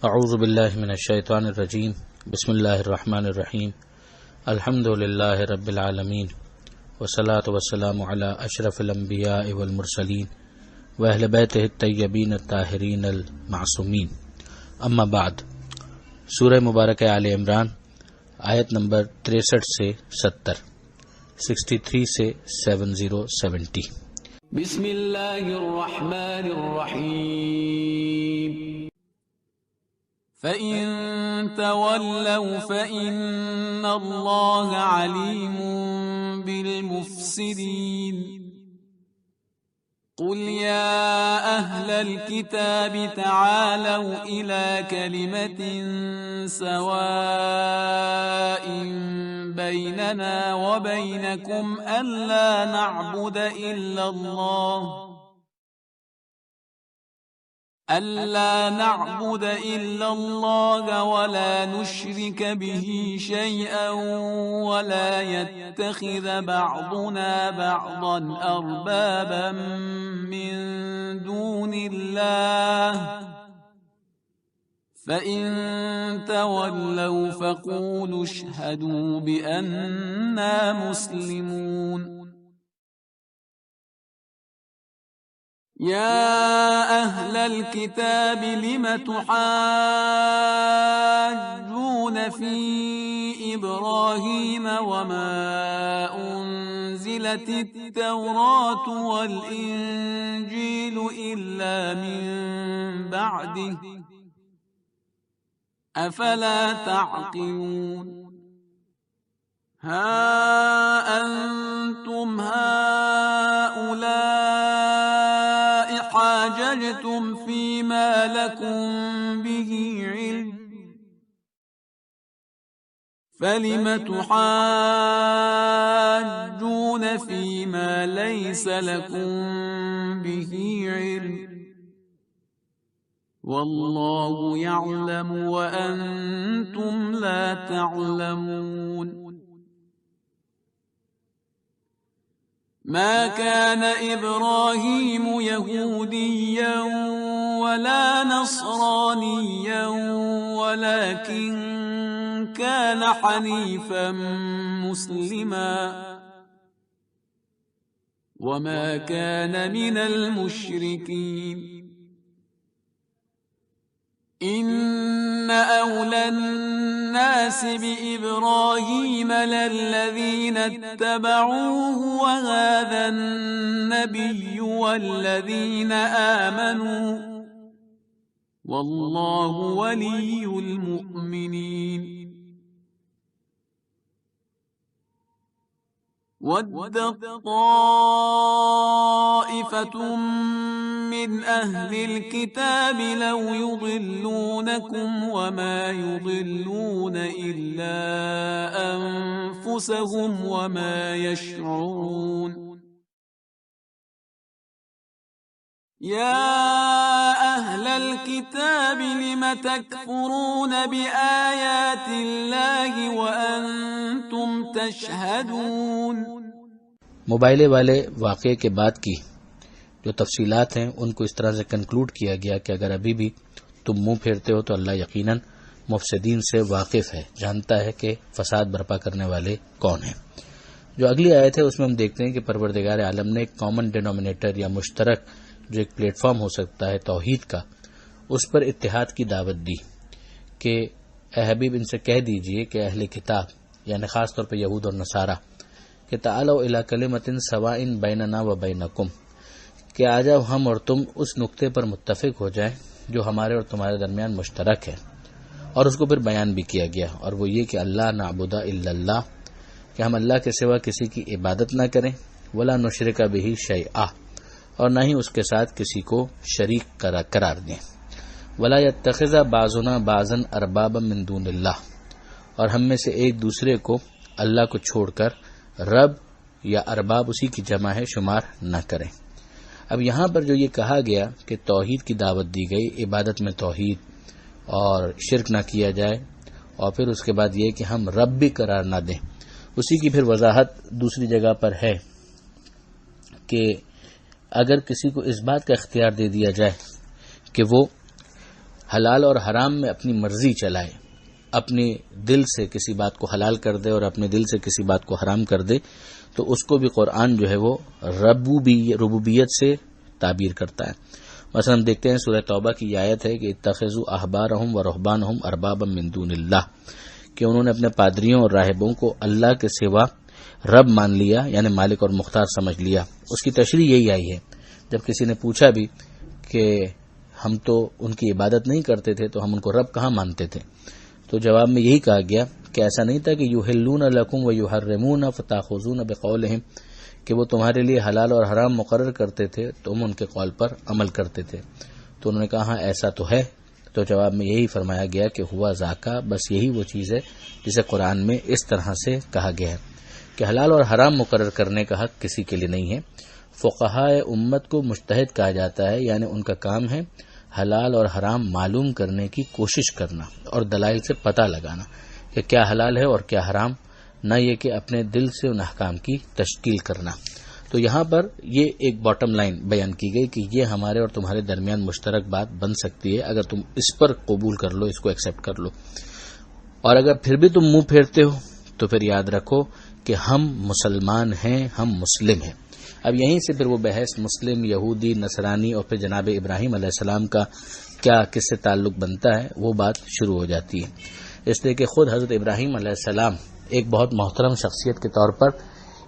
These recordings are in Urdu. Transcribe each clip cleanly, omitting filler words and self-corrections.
اعوذ باللہ من الشیطان الرجیم بسم اللہ الرحمن الرحیم الحمد للہ رب العالمین والصلاة والسلام علی اشرف الانبیاء والمرسلین واہل بیتہ الطیبین الطاہرین المعصومین اما بعد۔ سورہ مبارکہ آل عمران آیت نمبر 63 سے 70، 63 سے 70۔ بسم اللہ الرحمن الرحیم فَإِن تَوَلَّوْا فَإِنَّ اللَّهَ عَلِيمٌ بِالْمُفْسِدِينَ قُلْ يَا أَهْلَ الْكِتَابِ تَعَالَوْا إِلَى كَلِمَةٍ سَوَاءٍ بَيْنَنَا وَبَيْنَكُمْ أَلَّا نَعْبُدَ إِلَّا اللَّهَ وَلَا نُشْرِكَ بِهِ شَيْئًا وَلَا يَتَّخِذَ بَعْضُنَا بَعْضًا أَرْبَابًا مِّن دُونِ اللَّهِ فَإِن تَوَلَّوْا فَقُولُوا اشْهَدُوا بِأَنَّا مُسْلِمُونَ يا أهل الكتاب لم تحاجون في إبراهيم وما أنزلت التوراة والإنجيل إلا من بعده أفلا تعقلون ها أنتم هؤلاء حاججتم فيما لكم به علم فلم تحاجون فيما ليس لكم به علم والله يعلم وأنتم لا تعلمون ما كان إبراهيم يهوديا ولا نصرانيا ولكن كان حنيفا مسلما وما كان من المشركين إن أولى الناس بإبراهيم للذين اتبعوه وهذا النبي والذين آمنوا والله ولي المؤمنين وَدَّتْ طَائِفَةٌ مِّنْ أَهْلِ الْكِتَابِ لَوْ يُضِلُّونَكُمْ وَمَا يُضِلُّونَ إِلَّا أَنفُسَهُمْ وَمَا يَشْعُرُونَ يَا أَهْلَ الْكِتَابِ لِمَ تَكْفُرُونَ بِآيَاتِ اللَّهِ وَأَنْتُمْ تَشْهَدُونَ موبائلے والے واقعے کے بعد کی جو تفصیلات ہیں ان کو اس طرح سے کنکلوڈ کیا گیا کہ اگر ابھی بھی تم منہ پھیرتے ہو تو اللہ یقیناً مفسدین سے واقف ہے، جانتا ہے کہ فساد برپا کرنے والے کون ہیں۔ جو اگلی آیت ہے اس میں ہم دیکھتے ہیں کہ پروردگار عالم نے ایک کامن ڈینومینیٹر یا مشترک جو ایک پلیٹ فارم ہو سکتا ہے توحید کا، اس پر اتحاد کی دعوت دی کہ اے حبیب ان سے کہہ دیجئے کہ اہل کتاب یعنی خاص طور پہ یہود اور نصارہ کہ تعالوا الی کلمۃ سواء بیننا و بینکم کہ آ جاؤ ہم اور تم اس نقطے پر متفق ہو جائیں جو ہمارے اور تمہارے درمیان مشترک ہے، اور اس کو پھر بیان بھی کیا گیا، اور وہ یہ کہ اللہ نعبد الا اللہ کہ ہم اللہ کے سوا کسی کی عبادت نہ کریں، ولا نشرک بہ شیئا اور نہ ہی اس کے ساتھ کسی کو شریک قرار دیں، ولا یتخذ بعضنا بعضا اربابا من دون اللہ اور ہم میں سے ایک دوسرے کو اللہ کو چھوڑ کر رب یا ارباب اسی کی جمع ہے شمار نہ کریں۔ اب یہاں پر جو یہ کہا گیا کہ توحید کی دعوت دی گئی، عبادت میں توحید اور شرک نہ کیا جائے، اور پھر اس کے بعد یہ کہ ہم رب بھی قرار نہ دیں، اسی کی پھر وضاحت دوسری جگہ پر ہے کہ اگر کسی کو اس بات کا اختیار دے دیا جائے کہ وہ حلال اور حرام میں اپنی مرضی چلائے، اپنے دل سے کسی بات کو حلال کر دے اور اپنے دل سے کسی بات کو حرام کر دے، تو اس کو بھی قرآن جو ہے وہ ربوبیت سے تعبیر کرتا ہے۔ مثلا ہم دیکھتے ہیں سورہ توبہ کی یہ آیت ہے کہ اتخذوا احبارهم ورهبانهم اربابا من دون اللہ، کہ انہوں نے اپنے پادریوں اور راہبوں کو اللہ کے سوا رب مان لیا، یعنی مالک اور مختار سمجھ لیا۔ اس کی تشریح یہی آئی ہے، جب کسی نے پوچھا بھی کہ ہم تو ان کی عبادت نہیں کرتے تھے تو ہم ان کو رب کہاں مانتے تھے، تو جواب میں یہی کہا گیا کہ ایسا نہیں تھا کہ یحلون لکم ویحرمون فتاخذون بقولہم، کہ وہ تمہارے لیے حلال اور حرام مقرر کرتے تھے، تم ان کے قول پر عمل کرتے تھے۔ تو انہوں نے کہا ہاں ایسا تو ہے، تو جواب میں یہی فرمایا گیا کہ ہوا ذاکا، بس یہی وہ چیز ہے جسے قرآن میں اس طرح سے کہا گیا ہے کہ حلال اور حرام مقرر کرنے کا حق کسی کے لیے نہیں ہے۔ فقہائے امت کو مجتہد کہا جاتا ہے، یعنی ان کا کام ہے حلال اور حرام معلوم کرنے کی کوشش کرنا اور دلائل سے پتہ لگانا کہ کیا حلال ہے اور کیا حرام، نہ یہ کہ اپنے دل سے ان احکام کی تشکیل کرنا۔ تو یہاں پر یہ ایک باٹم لائن بیان کی گئی کہ یہ ہمارے اور تمہارے درمیان مشترک بات بن سکتی ہے اگر تم اس پر قبول کر لو، اس کو ایکسیپٹ کر لو، اور اگر پھر بھی تم منہ پھیرتے ہو تو پھر یاد رکھو کہ ہم مسلمان ہیں، ہم مسلم ہیں۔ اب یہیں سے پھر وہ بحث مسلم، یہودی، نصرانی اور پھر جناب ابراہیم علیہ السلام کا کیا کس سے تعلق بنتا ہے، وہ بات شروع ہو جاتی ہے، اس لیے کہ خود حضرت ابراہیم علیہ السلام ایک بہت محترم شخصیت کے طور پر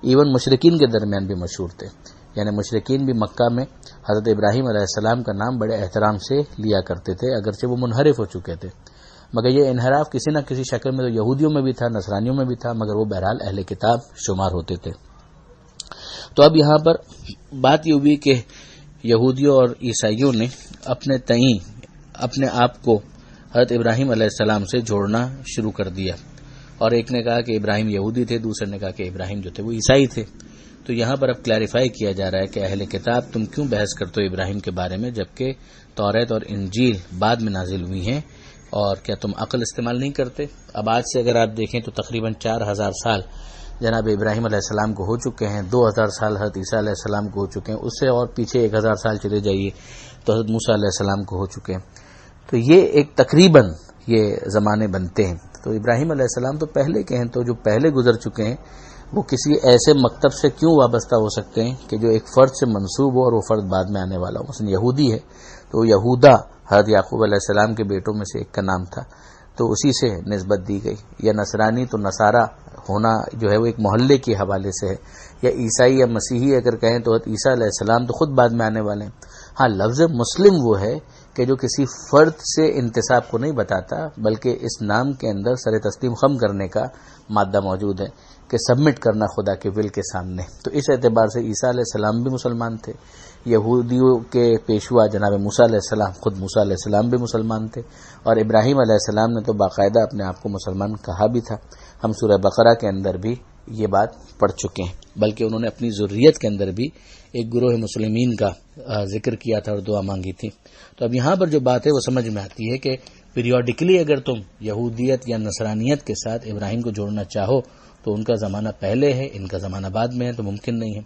ایون مشرکین کے درمیان بھی مشہور تھے، یعنی مشرکین بھی مکہ میں حضرت ابراہیم علیہ السلام کا نام بڑے احترام سے لیا کرتے تھے، اگرچہ وہ منحرف ہو چکے تھے، مگر یہ انحراف کسی نہ کسی شکل میں تو یہودیوں میں بھی تھا، نصرانیوں میں بھی تھا، مگر وہ بہرحال اہل کتاب شمار ہوتے تھے۔ تو اب یہاں پر بات یہ ہوئی کہ یہودیوں اور عیسائیوں نے اپنے تئیں اپنے آپ کو حضرت ابراہیم علیہ السلام سے جوڑنا شروع کر دیا، اور ایک نے کہا کہ ابراہیم یہودی تھے، دوسرے نے کہا کہ ابراہیم جو تھے وہ عیسائی تھے۔ تو یہاں پر اب کلیریفائی کیا جا رہا ہے کہ اہل کتاب تم کیوں بحث کرتے ہو ابراہیم کے بارے میں، جبکہ توریت اور انجیل بعد میں نازل ہوئی ہیں، اور کیا تم عقل استعمال نہیں کرتے؟ اب آج سے اگر آپ دیکھیں تو تقریباً 4000 سال جناب ابراہیم علیہ السلام کو ہو چکے ہیں، 2000 سال حضرت عیسیٰ علیہ السلام کو ہو چکے ہیں، اس سے اور پیچھے 1000 سال چلے جائیے تو حضرت موسیٰ علیہ السلام کو ہو چکے ہیں۔ تو یہ ایک تقریباً یہ زمانے بنتے ہیں۔ تو ابراہیم علیہ السلام تو پہلے کے ہیں، تو جو پہلے گزر چکے ہیں وہ کسی ایسے مکتب سے کیوں وابستہ ہو سکتے ہیں کہ جو ایک فرد سے منسوب ہو اور وہ فرد بعد میں آنے والا ہو؟ مثلا یہودی ہے تو یہودا حضرت یعقوب علیہ السلام کے بیٹوں میں سے ایک کا نام تھا، تو اسی سے نسبت دی گئی، یا نصرانی تو نصارہ ہونا جو ہے وہ ایک محلے کے حوالے سے ہے، یا عیسائی یا مسیحی اگر کہیں تو حضرت عیسیٰ علیہ السلام تو خود بعد میں آنے والے ہیں۔ ہاں لفظ مسلم وہ ہے کہ جو کسی فرد سے انتساب کو نہیں بتاتا، بلکہ اس نام کے اندر سر تسلیم خم کرنے کا مادہ موجود ہے کہ سبمٹ کرنا خدا کے ول کے سامنے۔ تو اس اعتبار سے عیسیٰ علیہ السلام بھی مسلمان تھے، یہودیوں کے پیشوا جناب موسیٰ علیہ السلام، خود موسیٰ علیہ السلام بھی مسلمان تھے، اور ابراہیم علیہ السلام نے تو باقاعدہ اپنے آپ کو مسلمان کہا بھی تھا۔ ہم سورہ بقرہ کے اندر بھی یہ بات پڑھ چکے ہیں، بلکہ انہوں نے اپنی ذریت کے اندر بھی ایک گروہ مسلمین کا ذکر کیا تھا اور دعا مانگی تھی۔ تو اب یہاں پر جو بات ہے وہ سمجھ میں آتی ہے کہ پیریوڈیکلی اگر تم یہودیت یا نصرانیت کے ساتھ ابراہیم کو جوڑنا چاہو تو ان کا زمانہ پہلے ہے، ان کا زمانہ بعد میں ہے، تو ممکن نہیں ہے۔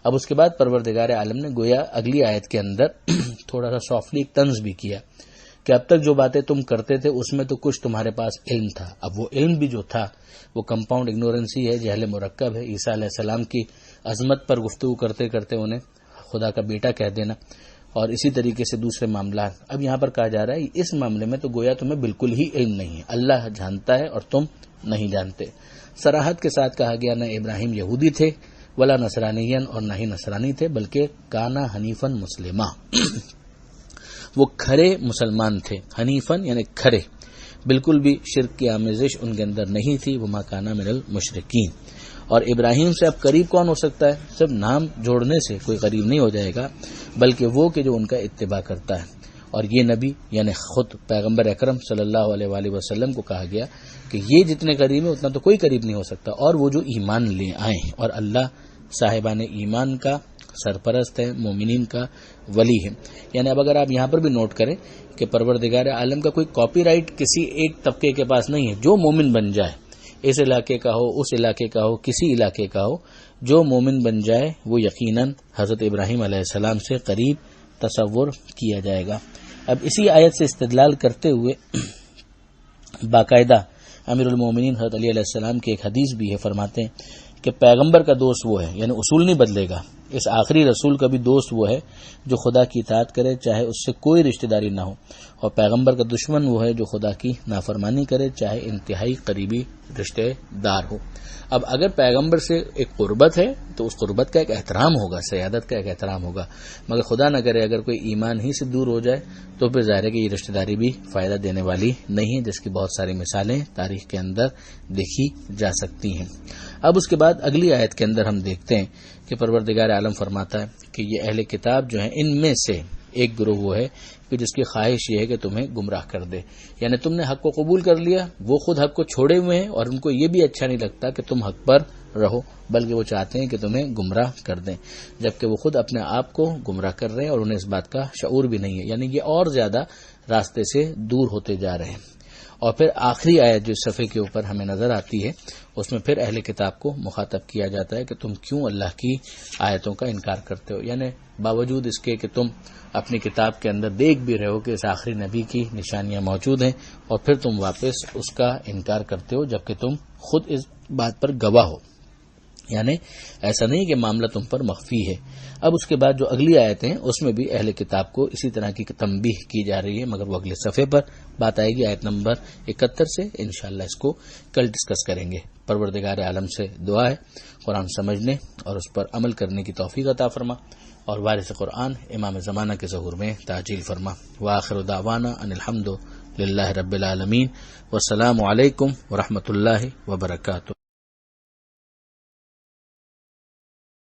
اب اس کے بعد پروردگار عالم نے گویا اگلی آیت کے اندر تھوڑا سا سافٹلی طنز بھی کیا کہ اب تک جو باتیں تم کرتے تھے اس میں تو کچھ تمہارے پاس علم تھا، اب وہ علم بھی جو تھا وہ کمپاؤنڈ اگنورنسی ہے، جہل مرکب ہے۔ عیسیٰ علیہ السلام کی عظمت پر گفتگو کرتے کرتے انہیں خدا کا بیٹا کہہ دینا، اور اسی طریقے سے دوسرے معاملات۔ اب یہاں پر کہا جا رہا ہے اس معاملے میں تو گویا تمہیں بالکل ہی علم نہیں ہے، اللہ جانتا ہے اور تم نہیں جانتے۔ صراحت کے ساتھ کہا گیا نہ ابراہیم یہودی تھے ولا نصرانین، اور نہ ہی نصرانی تھے، بلکہ کانا حنیفن مسلمہ، وہ کھرے مسلمان تھے۔ حنیفن یعنی کھرے، بالکل بھی شرک کی آمیزش ان کے اندر نہیں تھی۔ وما کانا من المشرکین۔ اور ابراہیم سے اب قریب کون ہو سکتا ہے؟ صرف نام جوڑنے سے کوئی قریب نہیں ہو جائے گا، بلکہ وہ کہ جو ان کا اتباع کرتا ہے۔ اور یہ نبی یعنی خود پیغمبر اکرم صلی اللہ علیہ وآلہ وسلم کو کہا گیا کہ یہ جتنے قریب ہیں اتنا تو کوئی قریب نہیں ہو سکتا، اور وہ جو ایمان لے آئیں، اور اللہ صاحبان ایمان کا سرپرست ہے، مومنین کا ولی ہے۔ یعنی اب اگر آپ یہاں پر بھی نوٹ کریں کہ پروردگار عالم کا کوئی کاپی رائٹ کسی ایک طبقے کے پاس نہیں ہے، جو مومن بن جائے، اس علاقے کا ہو، اس علاقے کا ہو، کسی علاقے کا ہو، جو مومن بن جائے وہ یقیناً حضرت ابراہیم علیہ السلام سے قریب تصور کیا جائے گا۔ اب اسی آیت سے استدلال کرتے ہوئے باقاعدہ امیر المومنین حضرت علی علیہ السلام کی ایک حدیث بھی ہے، فرماتے ہیں کہ پیغمبر کا دوست وہ ہے، یعنی اصول نہیں بدلے گا، اس آخری رسول کا بھی دوست وہ ہے جو خدا کی اطاعت کرے چاہے اس سے کوئی رشتہ داری نہ ہو، اور پیغمبر کا دشمن وہ ہے جو خدا کی نافرمانی کرے چاہے انتہائی قریبی رشتہ دار ہو۔ اب اگر پیغمبر سے ایک قربت ہے تو اس قربت کا ایک احترام ہوگا، سیادت کا ایک احترام ہوگا، مگر خدا نہ کرے اگر کوئی ایمان ہی سے دور ہو جائے تو پھر ظاہر ہے کہ یہ رشتہ داری بھی فائدہ دینے والی نہیں ہے، جس کی بہت ساری مثالیں تاریخ کے اندر دیکھی جا سکتی ہیں۔ اب اس کے بعد اگلی آیت کے اندر ہم دیکھتے ہیں کہ پروردگار عالم فرماتا ہے کہ یہ اہل کتاب جو ہیں ان میں سے ایک گروہ وہ ہے کہ جس کی خواہش یہ ہے کہ تمہیں گمراہ کر دے، یعنی تم نے حق کو قبول کر لیا، وہ خود حق کو چھوڑے ہوئے ہیں اور ان کو یہ بھی اچھا نہیں لگتا کہ تم حق پر رہو، بلکہ وہ چاہتے ہیں کہ تمہیں گمراہ کر دیں، جبکہ وہ خود اپنے آپ کو گمراہ کر رہے ہیں اور انہیں اس بات کا شعور بھی نہیں ہے، یعنی یہ اور زیادہ راستے سے دور ہوتے جا رہے ہیں۔ اور پھر آخری آیت جو صفحے کے اوپر ہمیں نظر آتی ہے اس میں پھر اہل کتاب کو مخاطب کیا جاتا ہے کہ تم کیوں اللہ کی آیتوں کا انکار کرتے ہو، یعنی باوجود اس کے کہ تم اپنی کتاب کے اندر دیکھ بھی رہے ہو کہ اس آخری نبی کی نشانیاں موجود ہیں، اور پھر تم واپس اس کا انکار کرتے ہو جبکہ تم خود اس بات پر گواہ ہو، یعنی ایسا نہیں کہ معاملہ تم پر مخفی ہے۔ اب اس کے بعد جو اگلی آیتیں ہیں اس میں بھی اہل کتاب کو اسی طرح کی تنبیہ کی جا رہی ہے، مگر وہ اگلے صفحے پر بات آئے گی، آیت نمبر 71 سے انشاءاللہ اس کو کل ڈسکس کریں گے۔ پروردگار عالم سے دعا ہے قرآن سمجھنے اور اس پر عمل کرنے کی توفیق عطا فرما، اور وارث قرآن امام زمانہ کے ظہور میں تعجیل فرما۔ وآخر دعوانا ان الحمد للہ رب العالمین، والسلام علیکم ورحمۃ اللہ وبرکاتہ۔